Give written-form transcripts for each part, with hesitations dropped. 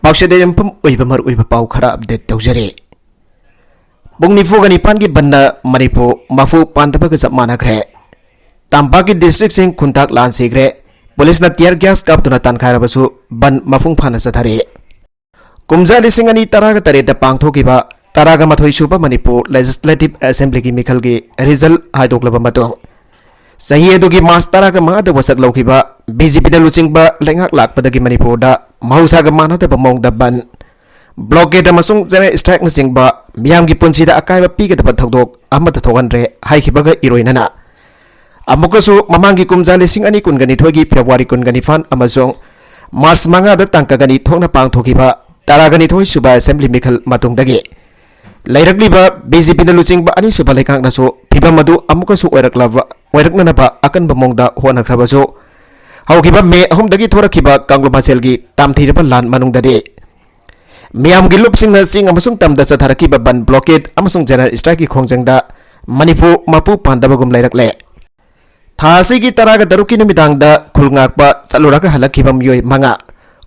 पाक्शेदे यंफम उइबमर उइब पाउ खरा अपडेट तौजरे बुंगनिफुगनि पानगी बन्ना मणिपुर मफु पांतबग जब मानखरे तांबाकी डिस्ट्रिक्ट सिंह खुंताक लान सिग्रे पुलिस ना टियर गैस कापदुना तानखारबसु बन मफुंग फाना सथारे कुमजा लिसिंग अनि तरागा तरेदा पांगथोकिबा तरागा मथोई सुबा मणिपुर लेजिस्लेटिव असेंबली की मिखलगी रिजल्ट हाइदोक्लबा मतों सही अदुगी मार्च तरागा मादा वसक लौकिबा बीजेपी दा लुचिंगबा लेंगाक लाकपदगी मणिपुर दा महौसागा मानदबा मौंगदा बन ब्लॉकेट अमसुंग जेने स्ट्राइक न सिंगबा मियामगी पुंसीदा अकायबा पीगदबा थौदोक अमद थोगनरे हाइखिबगा इरोइनना अमुकसु ममांगी कुमजा लिसिंग अनि कुनगनि थोगी फेब्रुवारी कुनगनि फान अमसुंग मार्च मंगादा तांकागनि थोंना पांगथोकिबा तरागनि थोई सुबा असेंबली मिखल मतुंगदगे लैरकलिबा बीजेपी न लुचिंगबा अनि सुबा लेखांगनासु फिबम अदु अमुकसु ओइरकननबा अकनबा मोंगदा होनखरबसु हौकिबा मे अहुमदगी थोरखिबा कांग्लुमासेलगी तामथीरबा लान मनुंगददे मियामगी लुपसिंगना सिंग अमसुंग तमदा चथारखिबा बन ब्लॉकेट अमसुंग जनरल स्ट्राइक की खोंजंगदा मणिपुर मपु पांदबगुम लैरकले थासिगी तरागा दरुकी नुमिदांगदा खुलंगाकबा चलुरागा हलखिबा मियोय मंगा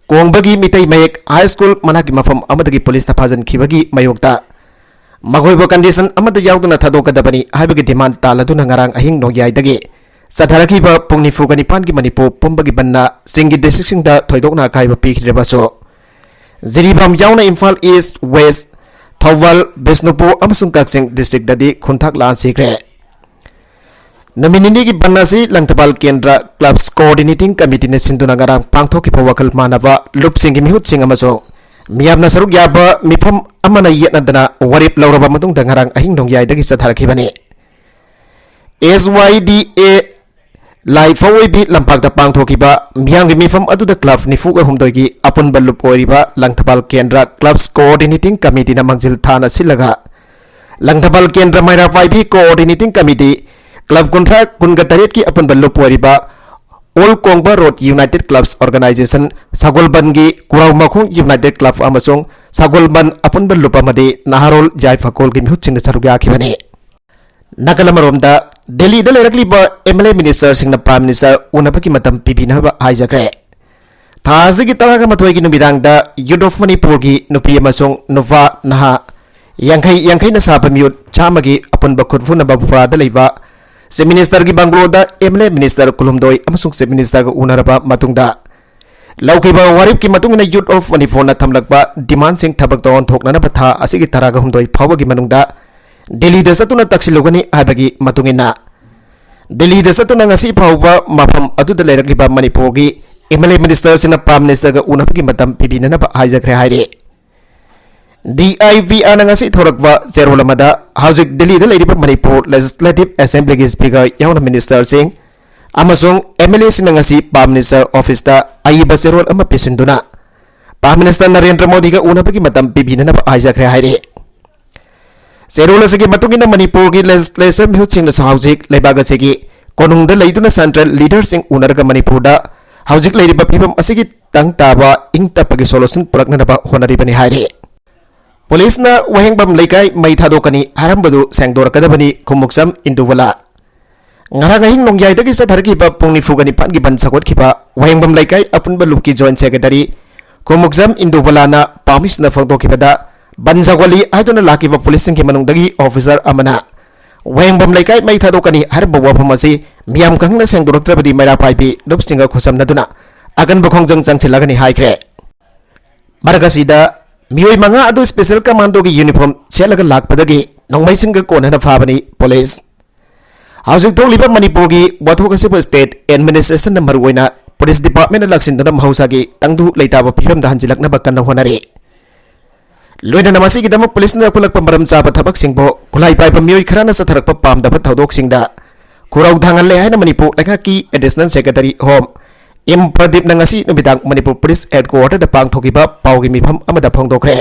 कोंगबगी मितै मयेक हाई स्कूल मनाकी मफम अमदगी पुलिस ना फाजनखिबगी मयोक्ता मगोइबो कंडीशन अमद यावदुना थादोकदबनी हाइबगी डिमांड तालदुना ngarang ahing nogyai सथारखिबा पुंगनिफुगा निपानगी मणिपुर पुंबगी बन्ना सिंगी डिस्ट्रिक्टसिंगदा थोइदोकना अकायबा पीखिरबसो जिरीबाम यावना इम्फाल ईस्ट वेस्ट थौबल बिष्णुपुर अमसुंग कक्सिंग डिस्ट्रिक्ट ददी खुंथाक लान सिग्रे नमिनिनी की बन्नासी लंगथपाल केंद्र क्लब्स कोऑर्डिनेटिंग कमिटी ने सिंधुना ngarang पांगथोकिबा वखल मानबा लुपसिंगी मिहुतसिंग अमसुंग मियामना सरुक याबा मिफम अमना येतनदना वरिप लौरबा मतुंगदा ngarang ahing nongyaidagi सथारखिबने SYDA लाई फौबी लंपाक पांगथोकिबा मियांगी मिफम अदुदा क्लब निफुगा हुमदोगी अपुनबा लुप ओरिबा लंगथपाल केंद्र क्लब्स कोऑर्डिनेटिंग कमिटी ना मंजिल थाना सिलगा लंगथपाल केंद्र Meira Paibi coordinating committee club कुंथ्रा कुनगा तरेट की अपुनबा लुप ओरिबा all Kongba road united clubs organisation सगोलबन की कुराव मखोंग यूनाइटेड क्लब अमसोंग सगोलबन अपुनबा लुप अमदे नाहरोल जायफाकोल की मिहुत सिंग सरुगा खिबने नकलमरोमदा दिल्ली दा लेरकलिबा एमएलए मिनिस्टर सिंह प्राइम मिनिस्टर उनबकी मतम पिबिनबा हाइजग्रे थाजगी तरागा मथोइगी नुमिदांगदा यूथ ऑफ मणिपुर की नुपी अमसोंग नुवा नहा यांखै न साबा मियुत चामगी अपुनबा खुरफुनबा बुफरादा लेबा चीफ मिनिस्टर की बंगलोदा एमएलए मिनिस्टर कुलुमदोय अमसोंग चीफ मिनिस्टर को उनरबा मतुंगदा लौकिबा वारिप की मतुंगना यूथ ऑफ मणिपुर ना थमलकबा डिमांड सिंह थबक तोन थोकनना बथा असिगी तरागा हुमदोय फावगी मनुंगदा दिल्ली दा सतुना तक्सिलुगनी हाबगी मतुंगिना दिल्ली दा सतुना ngasi फावबा मफम अदुदा लेरकलिबा मणिपुर की एमएलए मिनिस्टर सिना प्राइम मिनिस्टर का उनबगी मतम पिबिनना हाइजग्रे हाइरे DIVR na ngasi थोरकबा जेरोलमदा हाउजिक दिल्ली दा लेरिबा मणिपुर लेजिस्लेटिव असेंबली की स्पीकर यावना मिनिस्टर सिंह अमसोंग एमएलए सिना ngasi प्राइम मिनिस्टर ऑफिस दा आइबा जेरोल अमा पिसिंदुना प्राइम मिनिस्टर नरेंद्र मोदी का उनबगी मतम पिबिनना हाइजग्रे हाइरे सेरोल असगी मतुंगिना मणिपुर की लेजिस्लेशन मिहुतसिंग हाउजिक लेबागसेगी कोनुंगदा लेदुना सेंट्रल लीडर सिंह उनरगा मणिपुर दा हाउजिक लेरिबा फिबम असगी तंग ताबा इंग तपगी सोल्यूशन पुरकनबा होनरिबनी हाइरे पुलिस ना वहेंगबम लेकाय मई थादोकनी हारंबदु सेंगदोरकदबनी खुमुक्सम इंदुवला ngarangahing nongyaidagi satharakiba pungnifuga nipangi ban sakotkiba wahengbam laikai apunba lupki joint secretary khumuksam indubala pamis na phangtokibada banjagwali aiduna lakiba police singki manungdagi officer amana wahengbam laikai mai thadokani harba wafamasi miyam kangna sengdoroktrabadi maira paibi lupsinga khusamnaduna agan bakhongjang changchilagani haikre margasida miyoi manga adu special commando gi uniform selaga lakpadagi nongmaisinga konana phabani police हाउसिंग थोलिबा मणिपुर की वाथोगसिब state administration number ओइना police department लक्सिंदना महौसागी तंगदु लेताबा फिरम हंजिलकनबा कन्ना होनरे लोइना नमासी की दम पुलिस ने खुलकपा मरम चाबा थबक सिंगबो खुलाई पाइबा मियोय खराना सथरकपा पामदबा थौदोक सिंगदा खुराउ धांगले हायना मणिपुर लेखा की additional secretary home M Pradeep नंगासी नुमिदांग मणिपुर पुलिस हेडक्वार्टर दा पांगथोकिबा पाउगी मिफम अमदा फोंगदोखरे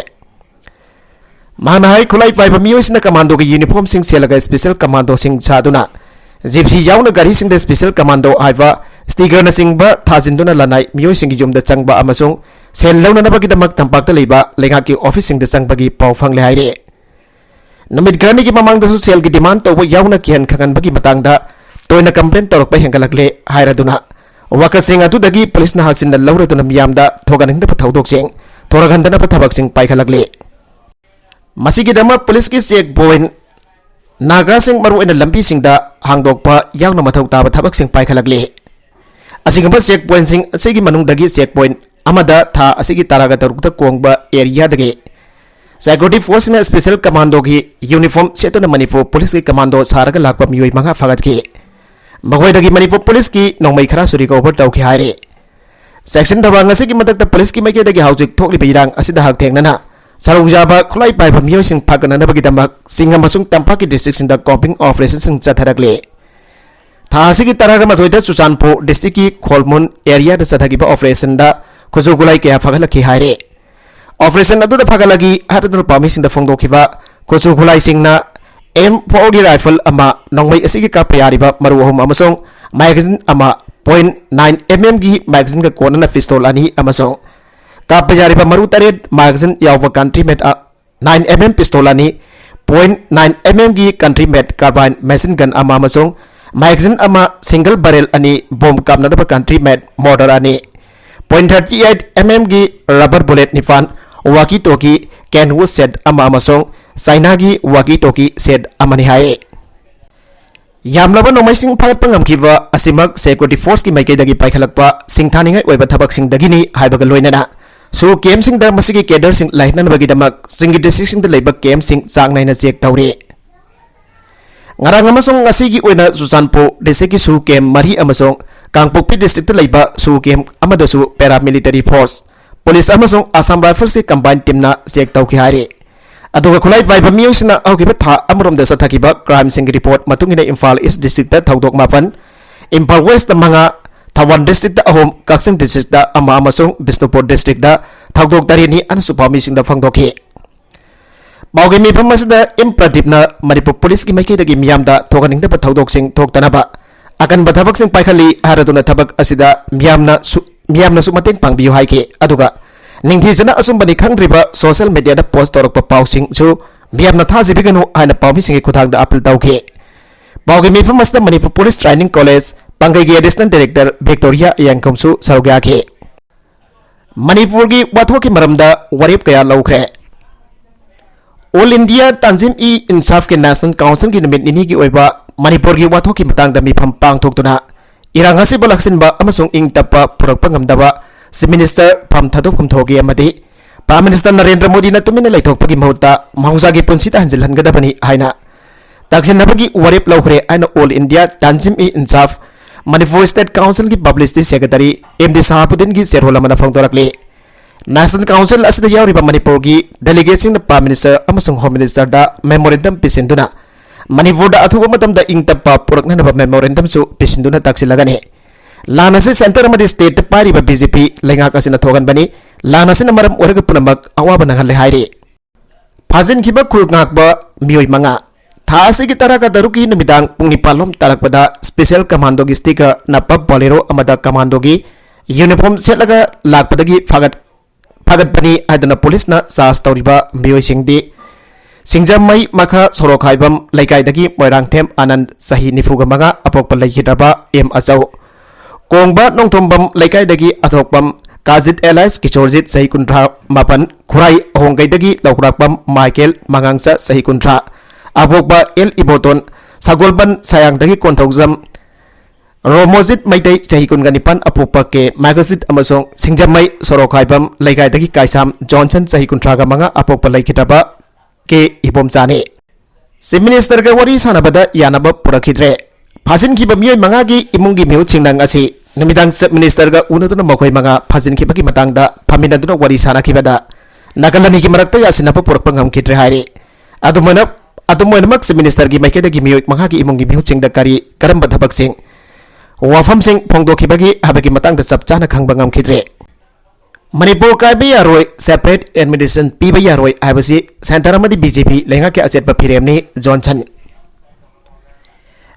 मानाहाय खुलाई पाइबा मियोयसिना कमांडो की यूनिफॉर्म सिंग सेलगा स्पेशल कमांडो सिंग सादुना जिप्सी यावना गारी सिंग स्पेशल कमांडो आइबा स्टिगर न सिंगबा थाजिंदुना लनाय मियोय सिंग युमदा चंगबा अमसुंग सेल लौननबगिदमक तंपाक्ता लेबा लेंगा की ऑफिस सिंग चंगबगी पाव फंगले हाइरे नमित गरनी की ममांगदसु सेल की डिमांड तौबा यावना किहन खगनबगी मतंगदा तोयना कंप्लेन तौरकपा हेंगलकले हाइरदुना वकसिंग अदुदगी पुलिस ना हाचिन लौरदुना मियामदा थोगनिंगदा थौदोकसिंग थोरगहनदनब थबकसिंग पाइखलकले मसिगिदमक पुलिस की चेक पॉइंट नागासिंग मरुओइना लंबीसिंगदा हांगदोकपा यावना मथौ ताबा थबकसिंग पाइखलकले असिगंबा चेक पॉइंटसिंग असिगी मनुंगदगी चेक पॉइंट अमदा था असिगी तारागा तरुकता कोंगबा एरियादगे सिक्योरिटी फोर्स ने स्पेशल कमांडो की यूनिफॉर्म सेटुना मणिपुर पुलिस की कमांडो सारगा लाकपा मियोय मंगा फगतकी मगोयदगी मणिपुर पुलिस की नोंमै खरा सुरी कवर तौखि हायरे सेक्शन दबांग असिगी मदकता पुलिस की मैकेदगी हाउजिक थोकलिबा इरांग असिदा हक थेंगनना सरुजाबा खुलाई पाइबा मियोयसिंग फागननबगिदमक सिंगम अमसुंग तंपाकी डिस्ट्रिक्टसिंगदा कॉम्पिंग ऑपरेशनसिंग चथरकले था असिगी तरागा मथोयदा चुचानपुर डिस्ट्रिक्ट की खोलमुन एरिया दा चथगिबा ऑपरेशन दा खुजुगुलाई कया फगलखि हायरे ऑपरेशन अदुदा फगलगी हादुना पामिसिंग दा फोंदोखिबा खुजुगुलाई सिंगना M40 राइफल अमा नोंमै असिगी काप यारिबा मरुहम अमसोंग मैगजीन अमा .9 mm की मैगजीन का कोनना पिस्तौल अनि अमसोंग काप यारिबा मरु तरेट मैगजीन यावबा कंट्री मेड 9 mm पिस्तौल अनि .9 mm की country made carbine machine gun अमा अमसोंग मैगजीन अमा सिंगल बैरल अनि बॉम्ब कापनदबा कंट्री मेड मोर्टार अनि .38 mm की रबर बुलेट निफान वाकी टोकी कैनवू सेट अमा अमसोंग चाइना की वाकी टोकी सेट अमनि हाये यामलबा नोंमैसिंग फागतपा ngamkiba असिमक सिक्योरिटी फोर्स की माइकेदगी पाइखलकपा सिंथानिंgai ओइबा थबकसिंगदगिनी हाइबगा लोइनना सु केमसिंगदा मसिगी केडरसिंग लाइननबगिदमक सिंगी डिस्ट्रिक्टसिंगदा लेबा केमसिंग चांगनाइना check तौरे ngarang amasong ngasigi oina Susanpo district ki su kem mari amasong Kangpokpi district leiba su kem amada su paramilitary force police amasong Assam Rifles ki combined team na check tauki hari aduga khulai vaiba miusna augiba tha amrom da sathakiba crime sing report matungina Imphal East district ta thaudok mapan Imphal West da manga Thawan district da ahom Kaksing district da ama amasong Bisnupur district da thaudok darini anasupami sing da phangdokhi बाउगे मिफम असदा M प्रदीपना Manipur police की माइकेदगी मियामदा थोगनिंगदबा थौदोकसिंग थोक्तनबा अकनबा थबकसिंग पाइखली हारदुना थबक असिदा मियामना सु मतेंग पांगबियो हाइके अदुगा निंगथीजना असुंबनि खंग्रिबा सोशल मीडिया दा पोस्ट तौरकपा पाउसिंग सु मियामना थाजिबिगनु हाइना पाउमिसिंग खुथांगदा अपील तौखे बाउगे मिफम असदा मणिपुर पुलिस ट्रेनिंग कॉलेज पंगैगी एडिशनल डायरेक्टर विक्टोरिया यांगकमसु सरुग्याखे मणिपुर की वाथोकी मरमदा वरेप कया लौखरे ऑल इंडिया तंजिम ई इंसाफ के नेशनल काउंसिल की निमित निनी की ओइबा मणिपुर की वाथों की मतंग द मिफम पांगथोक्तुना इरांग असिबा लक्सिनबा अमसुंग इंग तप्पा पुरकपा ngamdaba चीफ मिनिस्टर फम थदोकम थोगी अमदि प्राइम मिनिस्टर नरेंद्र मोदी न तुमिन लैथोकपगी महूता महौजागी पुंसिता हंजिलहनगदबनी हाइना तक्सिनबगी वरेप लौखरे आइना all India Tanzeem e Insaf Manipur state council की पब्लिसिटी सेक्रेटरी एमडी साहबुद्दीन की शेरहोलमना फोंदोरकले नेशनल काउंसिल असद यावरिबा मणिपुर की डेलीगेट्स प्राइम मिनिस्टर अमसुंग होम मिनिस्टर दा मेमोरेंडम पिसिंदुना मणिपुर दा अथुबा मतमदा इंगतप्पा पुरकननबा मेमोरेंडम सु पिसिंदुना ताक्सिलगने लानसे सेंटर अमदि स्टेट पारिबा बीजेपी लेंगाक असिना थोगनबनी लानसिना मरम ओरग पुनमक अवाबा नंगले हाइरे फाजिनखिबा खुलगाकबा मियोय मंगा थासी की तरह का दरुकी निमिदांग पुंग निपालम तारकपदा स्पेशल कमांडो की स्टिकर नपब बोलेरो अमदा कमांडो की यूनिफॉर्म सेटलगा लाकपदगी फागतपनी आदना पुलिसना चार्ज तौरिबा मियोयसिंगदी सिंगजमई मखा सोरोखाइबम लैकाइदगी मोइरांगथेम आनंद सही निफुगा मंगा अपोकपा लैखिद्रबा एम अचौ कोंगबा नोंथोंबम लैकाइदगी अथोकपम काजित एलाइस किशोरजित सही कुंट्रा मापन खुराई अहोंगैदगी लौकुराकपम माइकेल मंगांगसा सही कुंट्रा अपोकपा एल इबोटोन सागोलबन सायांगदगी कोंथौजम रोमोजित मैतै चही कुनगनिपान अपोपा के मैगजित अमसोंग सिंगजमई सोरोखाइबम लैकाइदगी काइसाम जॉनसन चही कुंट्रागा मंगा अपोपा लैखिद्रबा के इबोमचाने चीफ मिनिस्टर का वरी सानबदा यानबा पुरखिद्रे फाजिनखिबा मियोय मंगागी इमुंगी मिहुचिंगनांग असि निमिदांग चीफ मिनिस्टर का उनदुना मखोय मंगा फाजिनखिबगी मतंगदा फामिनदुना वरी सानाखिबदा नागलनी की मरक्ता यासिनबा पुरकपा ngamkhitre हाइरे अदुमोनमक चीफ मिनिस्टर की माइकेदगी मियोय मंगागी इमुंगी मिहुचिंगदा करंबा थबकसिंग वाफम सिंह फोंदोखिबगी हाबगी मतंगदा चपचाना खंगबा ngamkhitre मणिपुर कायबा यारोय सेपरेट एडमिनिस्ट्रेशन पीबा यारोय हाबसी सेंटर अमदी बीजेपी लेंगा के अचेतबा फिरेमनी जॉनसन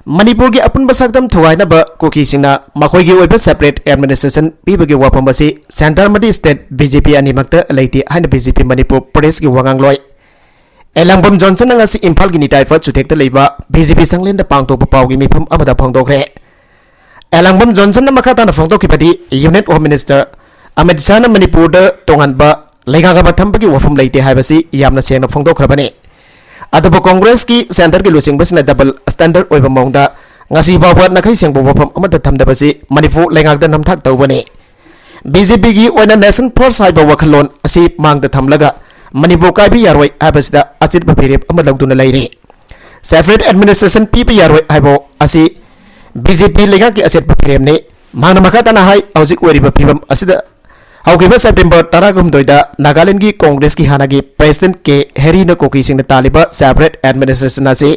मणिपुर की अपुनबा सक्दम थुगाइनबा कुकीसिंगना मखोयगी ओइबा सेपरेट एडमिनिस्ट्रेशन पीबगी वाफम बसी सेंटर अमदी स्टेट बीजेपी अनिमक्ता लेति हाइन बीजेपी मणिपुर प्रदेश की वांगांगलोय एलंगबम जॉनसन ngasi इम्फाल की निताइफा चुथेक्ता लेबा बीजेपी संगलेंदा पांगतोकपा पावगी मिफम अमदा फोंदोखरे एलंगबम जॉनसन मखाताना फोंदोखिबदी union home minister Amit Shah Manipur तोंगनबा लेगा थम्बी वफम लेते हैं सेंग फोंदोखरबने अदब कांग्रेस की सेंटर की लुचिंग डबल स्टैंडर्ड मौद फाव नखई सेंब वफम थमदबी मणिपुर लेगा नमथाक तौबने बीजेपी की नेशनल फोर्स वखलोन मांग थमलगा मणिपुर कायब यारोय अचित फिरेप लौदून सेपरेट एडमिनिस्ट्रेशन पीब यारोय बीजेपी लेगा की अचित फिरेपने मांग मखाना फीवम हौगिब सेप्टेम्बर 10 नागालैंड की कांग्रेस की हाना की प्रेसिडेंट के हेरी कोकी तालिब सेपरेट एडमिनिस्ट्रेशन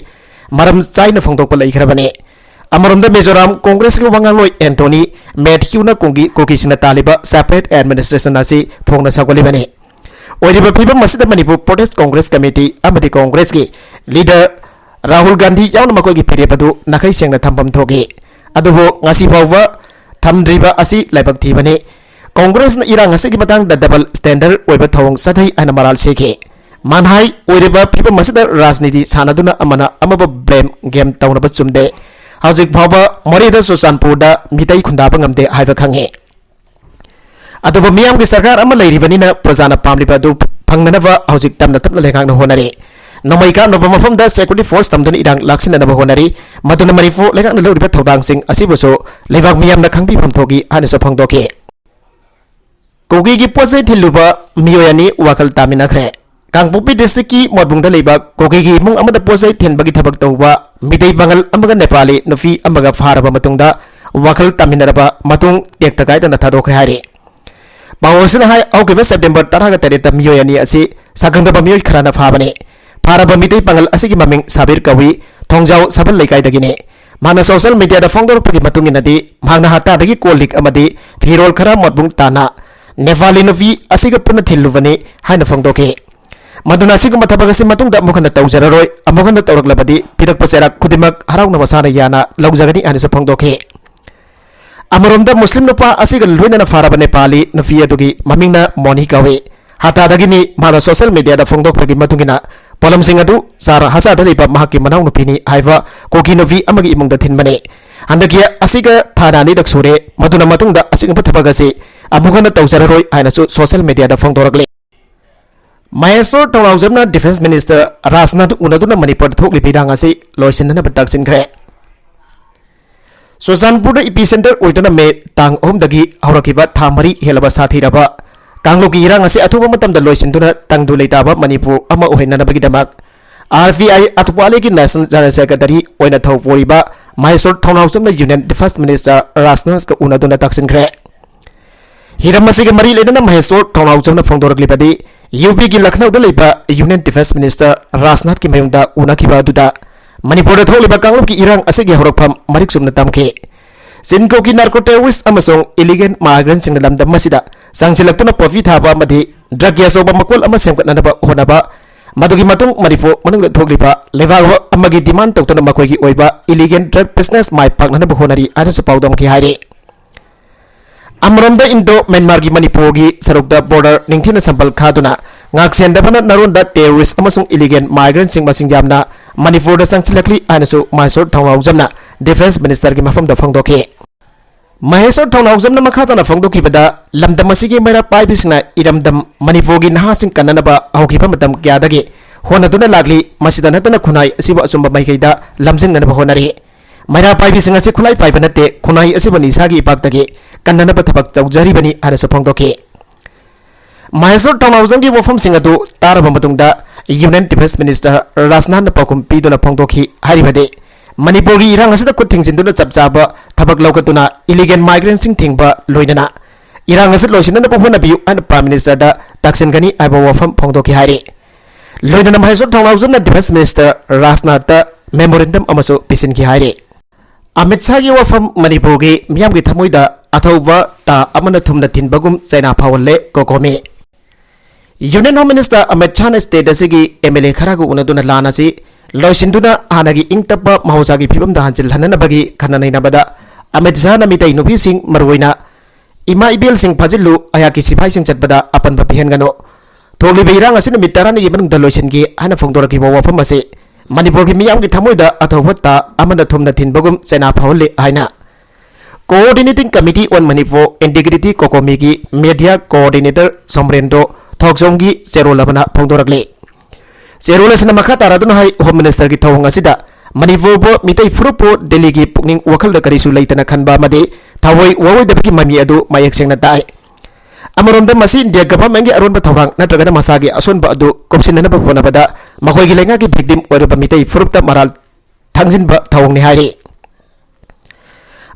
मरम चाइन फोंदोप लेखरबने मिजोराम कांग्रेस की वंगालोय एंटोनी मैथ्यू कोकी तालिब सेपरेट एडमिनिस्ट्रेशन फोंग सौगलीबने फीवम मणिपुर प्रोटेस्ट कांग्रेस कमेटी कांग्रेस की लीडर राहुल गांधी मकोई फिरेप नखई सेंग थम्फम थोगे फाव थम्द्रीब लाइबक थीबने कांग्रेस इरांग डबल स्टैंडर्ड थोंग सधई मराल सेखे मानहाई फीवम राजनीति सानदुना ब्लेम गेम तौनब चुमदे हौजिक फाव मोरेदा सुचानपुर मितई खुंदाब ngamde हाइब खंगे अदुब मियाम की सरकार लेरिबनिना प्रजाना पामलिब फंगनब हौजिक तमना तमना लेखांग होनरे नोमई कामनब मफम सिक्योरिटी फोर्स तमदुन इरांग लाक्सिननब होनरी मदुना मणिपुर लेखांग लौरिब थौदांगसिंग असिबुसु लेबाक मियामना खंगबिफम थोगी हानिसु फंगदोके कोगी की पोसे थिलुब मियोयानी वाखल तामिनखरे कांगपोपी डिस्ट्रिक्ट की मोरबुंग कोगी की इमुंग अमद पोसे थिनबगी थबक तौबा मितई बंगल अमग नेपाली नुफी अमग फारब मतुंगदा वाखल तामिनरब मतुंग टेक तकायदना थादोखरे हारे पावोसना हाय औगिब सेप्टेम्बर 13 मियोयानी असि सागंदब मियोय खराना फाबने फारब मितई बंगल असि ममिंग साबिर कवी थोंजाव सबल लेकायदगिने माना सोशल मीडिया फोंदोरपगी मतुंगिनदी मांगना हातादगी कोलिक अमदी फिरोल खरा मोरबुंग ताना नेपाली नुफी असिग पुन थिल्लुबने हाइन फोंदोके मदुना असिगुम थबक असि मतुंगदा मुखन तौजररोय अमुखन तौरकलबदी पिरक पसेरा खुदिमक हराउन मसाना याना लौजगनी हानिस फोंदोके अमरोमदा मुस्लिम नुपा असिग लोइनना फारब नेपाली नुफी अदुगी ममिंगना मोनी कवे हातादगिनी माना सोशल मीडिया फोंदोकपगी मतुंगिना पोलमसिंग अदु सारा हसादा लेबा महाकी मनाउ नुफीनी हाइबा कोकी नुफी अमगी इमुंगदा थिनबने हंदकिया असिग थानानी दक्सुरे मदुना मतुंगदा असिगम थबक असि अमुखन तौजररोय हाइनसु सोशल मीडिया फोंदोरकले महेश्वर टोनाउजमना डिफेंस मिनिस्टर राजनाथ उनदुना मणिपुर थोकली बिरांग असि लोइसिननब तकसिनखरे सुजानपुर इपी सेंटर ओइदना मे तांग 3 दगी हौरखिबा था मरी हेलबा साथीरबा कांगलोकी इरांग असि अथुबा मतमदा लोइसिनदुना तंगदु लेताबा मणिपुर अमा ओहिननबगिदमक आरपीआई अथुपाले की नेशनल जनरल सेक्रेटरी ओइना थौपोरिबा महेश्वर टोनाउजमना यूनियन डिफेंस मिनिस्टर राजनाथ का उनदुना तकसिनखरे हिरम असिगे मरी लेना महेश्वर टोनाउजमना फोंदोरकलिबदी यूपी की Lucknow union defence minister Rajnath की मयूंदा उनखिबा दुदा मणिपुर थोलिबा कांगलोक की इरांग असिगे हौरकफम मरिक सुमना तमखे सिनको की नार्को टेररिस्ट अमसोंग इलीगल माइग्रेंट सिंग लमदम मसिदा सांगसिलक्तुना पॉफी थाबा मधि ड्रग यासोबा मकोल अमा सेमकटनबा होनबा मदुगी मतुंग मणिपुर मनुंग थोलिबा लेबाग अमगी डिमांड तौतुना मकोइगी ओइबा इलीगल ड्रग बिजनेस माइ पाकनबा होनरी आदसु पाउदमखि हारे अमरोंदा इंडो म्यांमार की मणिपुर की सरुक बॉर्डर निंगथिना संबल खादुना ngaksendaबना नरुंदा टेररिस्ट अमसुंग इलीगल माइग्रेंट सिंग मसिंग यामना मणिपुर दा संगसिलकली आनसु महेश्वर ठौनाउजमना डिफेंस मिनिस्टर की मफम दा फंगदोके महेश्वर ठौनाउजमना मखातना फंगदोकिबदा लमदम मसिगे मैरा पाइबिसना इरमदम मणिपुर की नहासिंग कन्ननबा हौकिबा मतम क्यादगे होनदुना लागली मसिदा नतना खुनाई असिबा असुंबा माइकैदा लमजिंगनबा होनरे मैरा पाइबिसंग असि खुलाई पाइबा नते खुनाई असिबा निसागी इपाक्तगे कन्ननबा थबक तौजरिबनी आनसु फंगदोके महेश्वर टोनाउजम की वफम सिंह अदु तारबा मतुंगदा यूनियन डिफेंस मिनिस्टर राजनाथ पाकुम पीदुना फंगदोखि हारिबदे मणिपुर की इरांग असिदा खुद थिंगजिंदुना चपचाबा थबक लौकतुना इलीगल माइग्रेंट सिंग थिंगबा लोइनना इरांग असि लोइसिनना पफुना बियु अन प्राइम मिनिस्टर दा तक्सिनगनी आइबा वफम फंगदोखि हारि लोइनना महेश्वर टोनाउजमना डिफेंस मिनिस्टर राजनाथ मेमोरेंडम अमसु पिसिनखि हारि अमित शाह की वफम मणिपुर की मियाम की थमुइदा अथौबा ता अमन थुमना थिनबगुम चाइना फावले COCOMI union home minister Amit Shah state की एमएलए खरा को उनदुना लानासी लोइसिंदुना हानागी इंगतप महौसागी फिबम दा हंजिल हननबगी खननैनबदा अमित शाह नमितै नुपी सिंह मरुइना इमा इबेल सिंह फजिलु अयाकी सिफाई सिंह चटबदा अपन बपिहनगनो थोगली बेरांग असि नमित तरानी यमनुंग द लोइसिनगी हाना फोंदोरकी वफम असे मणिपुर की मियाम की थमुइदा अथौबता अमन थुमना थिनबगुम चाइना फावले हाइना coordinating committee on Manipur integrity COCOMI की मीडिया कोऑर्डिनेटर सोमरेंद्रो थोकजोंगी चेरोल अमना फोंदोरकले चेरोल असिना मखा तारादुना हाई होम मिनिस्टर की थौंग असिदा मणिपुर बो मितै फुरुपो दिल्ली की पुकनिंग वखल करिसु लेतना खनबा मदे थवoi ववोइदबकी ममी अदु मयक सेंगना ताई अमरोंदा मसी इंडिया गवर्नमेंट की अरुणब थौबांग नत्रगना मसागी असोनबा अदु कोपसिननबा होनबदा मखोइगी लेंगा की भिक्टिम ओइरबा मितै फुरुपता मराल थांजिनबा थौंगनि हाइरि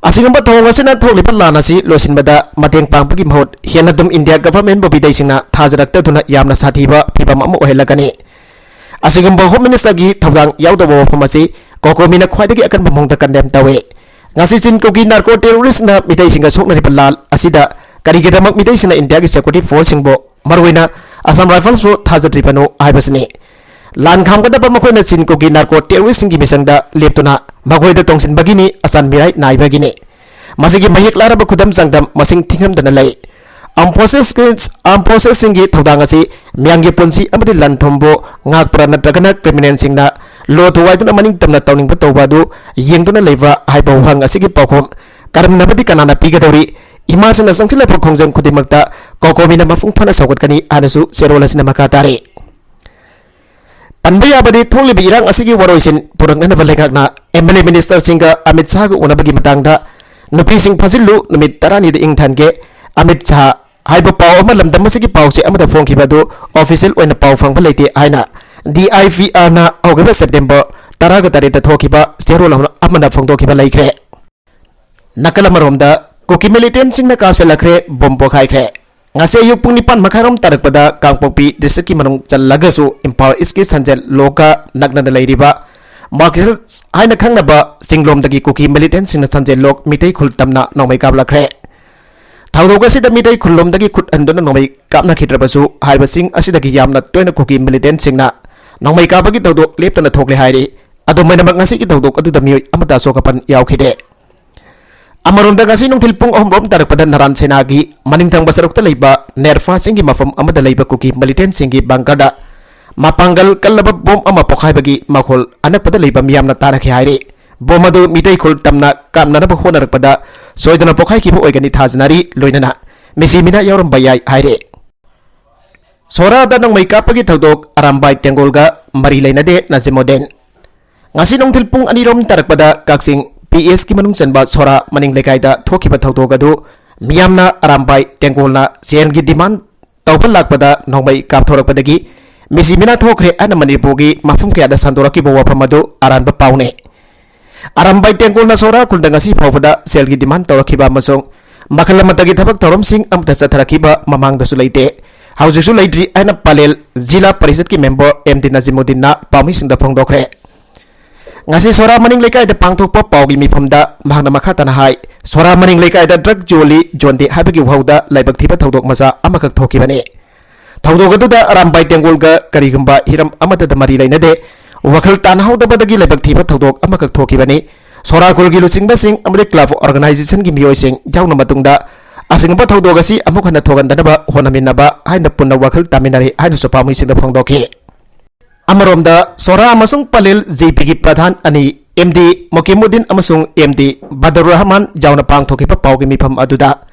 असिगंबा थौंग असिना थोलिबा लानासी लोसिनबदा मतेंग पांगपगी महत हेनदुम इंडिया गवर्नमेंट बबिदैसिंगना थाजरक्तदुना यामना साथीबा फिबम अमु ओहेलगनी असिगंबा होम मिनिस्टर की थौदांग यावदबा वफमसी कोकोमिना ख्वाइदगी अकनबा मोंगदा कंडेम तवे ngasi chin kogi narco terrorist na mitai singa sokna ri palal asida karigidamak mitai sina india ki security force singbo marwina assam rifles bo thajatri pano aibasni lan khamgada ba makhoi na chin kogi narco terrorist singi misangda leptuna makhoi da tongsin bagini asan mirai nai bagini masigi mayek lara ba khudam sangdam masing thingam dana lai armed forces singi thodang asi mianggi punsi amadi lan thombo ngak prana dragana criminal singna lo thuwaiduna maning tamna tawning ba tawbadu yengduna leiwa haiba hang asigi pawkhom karamnabadi kanana pigadori imasina sangchila phokhongjam khudimakta kokomina mafung phana sawgatkani anasu serolasina makatare panbaya badi thongli birang asigi waroisin purangna balekakna MLA minister singa Amit Shah gu unabagi matangda nupi sing phazillu numit tarani de ingthange Amit Shah haiba paw ama lamdam asigi pawse amada phongkhibadu official oina paw phangba leite aina DIVR na August September taraga tarita thokiba sterol amana phongdokiba laikre nakala maromda koki militant singna kapselakre bombo khaikre ngase yuk pung nipan makharom tarakpada kangpokpi district ki manung challagasu Impal East sanjal loka nakna lairiba market aina khangnaba singlom dagi koki militant singna sanjal lok mitai khultamna nomai kablakre thawdogasi da mitai khullom dagi khut andona nomai kapna khitrabasu haiba sing asidagi yamna toina koki militant singna nongmai kabagi tawdok leptana thokle hairi ado mainamak ngasi ki tawdok adu da mioi amata sokapan yaukhide amaronda ngasi nongthil pung ohom tarakpada naran senagi maningthang basarukta leiba nerfa singi mafam amada leiba kuki militant singi bangkada mapangal kallaba bom ama pokhaibagi makhol anakpada leiba miyamna tarakhi hairi bom adu mitai khul tamna kamna na honarakpada soidana pokhai ki bo oigani thajnari loinana mesi mina yauram bayai hairi Sora da nang may kapagi tawdok arambay tenggolga mari lainade na Zimoden. Ngasi nong tilpung anirom tarakpada kaksing PS ki manung sanba sora maning lekay da thokiba tawdogadu miyam na arambay tenggol na siyan gi demand tawpal lakpada nong may kapthorakpadagi misi mina thokre ana manipugi mafum kaya da sandoraki bawa pamadu aranba paune. Arambay tenggol na sora kulda ngasi pawpada sel gi demand tawrakiba masong makalamatagi tabak tawram sing amta sa tarakiba mamang da sulaite. Haujusu laidri aina palel zila parisat ki member MD Nazimuddin na pami singda phongdokre ngasi sora maning lekai da pangthokpa pawgi mifamda mahna makha tanahai sora maning lekai da drug joli jonde habagi wauda laibak thiba thodok masa amakak thokibane thodogadu da arambai tengolga karigumba hiram amata da mari lainade wakhal tanhauda badagi laibak thiba thodok amakak thokibane sora kolgi lusingba sing amade club organization ki miyoi sing jauna matungda asingba thodogasi amukhana thogandanaba honaminaba haina punna wakhal taminari haina sopami singda phongdoki amaromda sora amasung palel JP ki pradhan ani MD Mokimuddin amasung MD Badur Rahman jauna pangthokipa pawgi mifam aduda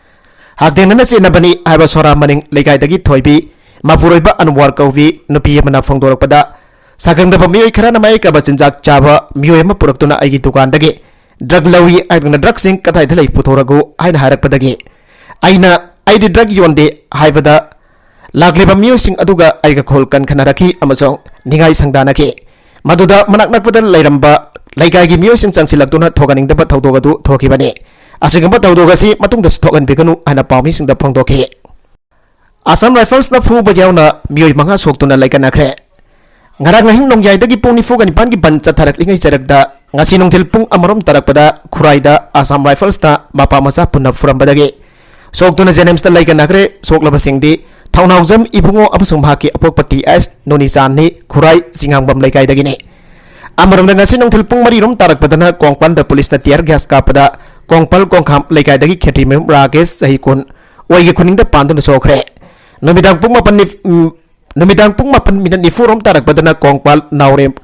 hakdenana senabani haiba sora maning legaidagi thoibi mapuroiba anwar kaubi nupi amana phongdorakpada sagangda miyoi kharana mai ka bachinjak chaba miyoi ama puraktuna aigi dukandagi drug lawi aigna drug sing kathai thalai puthoragu haina harakpadagi aina aidi drug yonde haibada lagleba miosing aduga aiga kholkan khanaraki amasong ningai sangdanaki maduda manak nakpada lairamba laigagi miosing changsilaktuna thoganing daba thodogadu thokibani asigamba thodogasi matungda thogan biganu ana pawmi singda phongdoki Assam Rifles na fu bagyawna mioi manga soktuna laikanakre ngarang hing nongyai dagi pungni fugan pan gi ban chatharak lingai charakda ngasi nongthil pung amarom tarakpada khuraida Assam Rifles na mapa masa punna furambadagi soktuna James ta laikanakre soklaba singdi Thaunawjam ibungo amasung bhaki apokpati S Nonisan ni khurai singangbam laikai dagini amaram ngasi nongthil pung mari rom tarakpadana kongpan da police na tiar gas kapada kongpal kongkham laikai dagi kheti mem Rakesh Sahikun oigi khuning da panduna sokre numidang pung mapan minat ni furom tarakpadana kongpal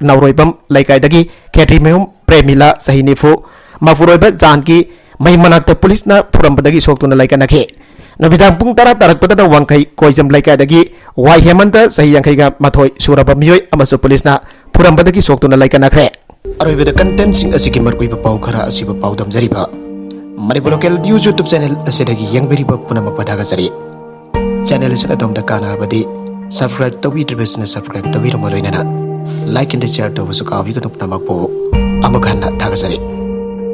nauroibam laikai dagi kheti mem Premila Sahinifu mafuroiba janki mai manakta police na purambadagi soktuna laikanakhe नुमिदांग पुंग तरा तारकपदना वांखै Koijam लाइकादगी Y Hemant सही यांखैगा माथोय सुरबा मियोय अमसु पुलिसना फुरंबदगी सोक्तुना लाइकानाख्रे अरोइबद कंटेंटसिंग असिगी मरकुइबा पाउ खरा असिबा पाउ दमजरिबा Manipur local news YouTube channel असिदगी यंगबेरिबा पुनमक पदागजरी चैनल असिना तोमदा कानारबदी सब्सक्राइब तौबिद्रिबसना सब्सक्राइब तौबिरमलोइनना लाइक एंड शेयर तौबसु काबिगनु पुनमक पो अमखाना थागजरी